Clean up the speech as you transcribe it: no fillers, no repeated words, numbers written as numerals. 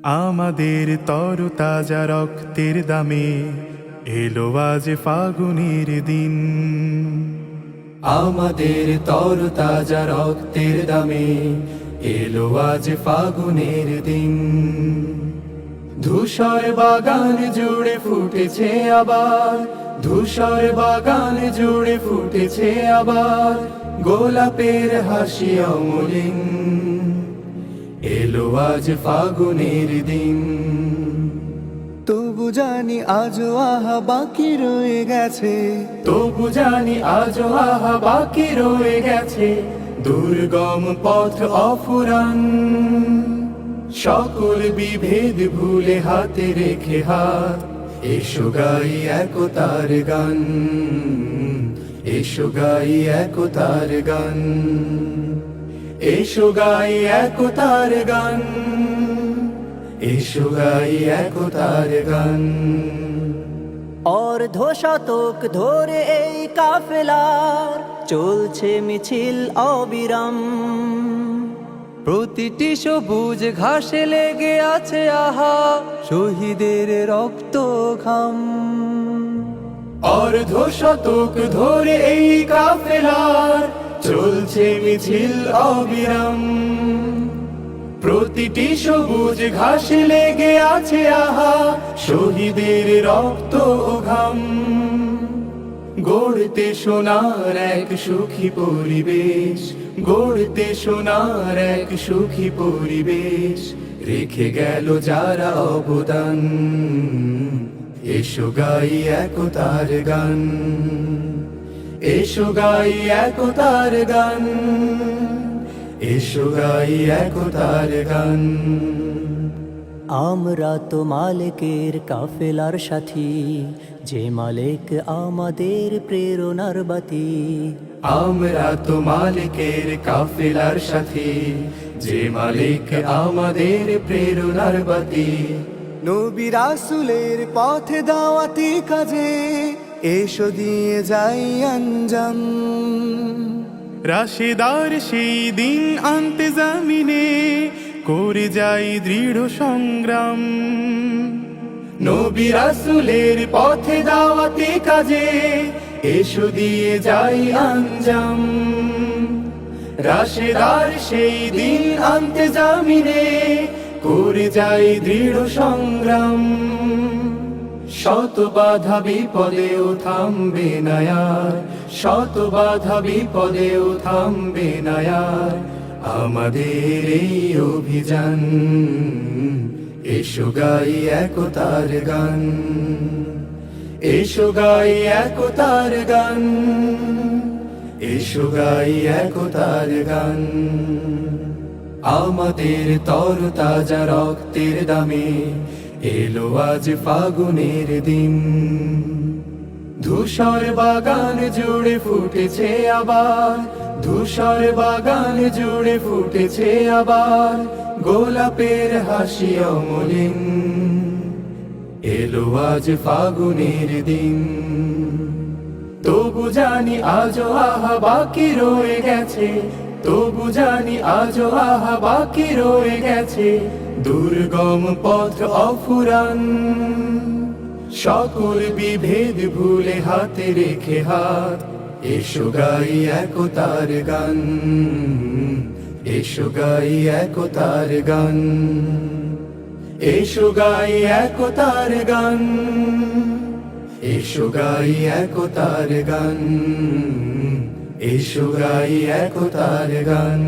আমাদের তরতাজা রক্তের দামে এলো আজ ফাগুনের দিন। আমাদের তরতাজা রক্তের দামে এলো আজ ফাগুনের দিন। ধূসর বাগান জুড়ে ফুটেছে আবার, ধূসর বাগান জুড়ে ফুটেছে আবার গোলাপের হাসি অমলিন। এলো আজ ফাগুনের দিন। তবু জানি আজও আহা বাকি রয়ে গেছে, তবু জানি আজও আহা বাকি রয়ে গেছে দুর্গম পথ অফুরান। সকল বিভেদ ভুলে হাতে রেখে হাত, এসো গাই একতার গান, এসো গাই একতার গান, এসো গাই একতার গান, এসো গাই একতার গান। অর্ধ শতক ধরে এই কাফেলার চলছে মিছিল অবিরাম। প্রতিটি সবুজ ঘাসে লেগে আছে আহা শহীদের রক্ত ঘাম। অর্ধ শতক ধরে এই কাফেলার চলছে মিছিল অবিরাম। প্রতিটি সবুজ ঘাসে লেগে আছে আহা শহীদের রক্ত ও ঘাম। গড়তে সোনার এক সুখী পরিবেশ, গড়তে সোনার এক সুখী পরিবেশ রেখে গেল যারা অবদান। এসো গাই একতার গান, এসো গাই একতার গান, এসো গাই একতার গান। আমরা তো মালিকের কাফেলার সাথী, যে মালিক আমাদের প্রেরণার বাতি। আমরা তো মালিকের কাফেলার সাথী, যে মালিক আমাদের প্রেরণার বাতি। নবী রাসূলের পথে দাওয়াতি কাজে এসো দিয়ে যাই আঞ্জাম। রাশেদার সেই দিন আনতে জামিনে করে যাই দৃঢ় সংগ্রাম। নবী রাসূলের পথে দাওয়াতি কাজে এসো দিয়ে যাই আঞ্জাম। রাশেদার সেই দিন আনতে জামিনে করে যাই দৃঢ় সংগ্রাম। শত বাধা বিপদেও থামবে না আর, শত বাধা বিপদেও থামবে না আর আমাদের এই অভিযান। এসো গাই একতার গান, এসো গাই একতার গান, এসো গাই একতার গান। আমাদের তরতাজা রক্তের দামে এলো আজ ফাগুনের দিন। ধূসর বাগান জুড়ে ফুটেছে আবার, ধূসর বাগান জুড়ে ফুটেছে আবার গোলাপের হাসি অমলিন। এলো আজ ফাগুনের দিন। তবু জানি আজও আহা বাকি রয়ে গেছে, তবু জানি আজও আহা বাকি রয়ে গেছে দুর্গম পথ অফুরান। সকল বিভেদ ভুলে হাতে রেখে হাত, এসো গাই একতার গান, এসো গাই একতার গান, এসো গাই একতার গান, এসো গাই একতার গান, এসো গাই একতার গান।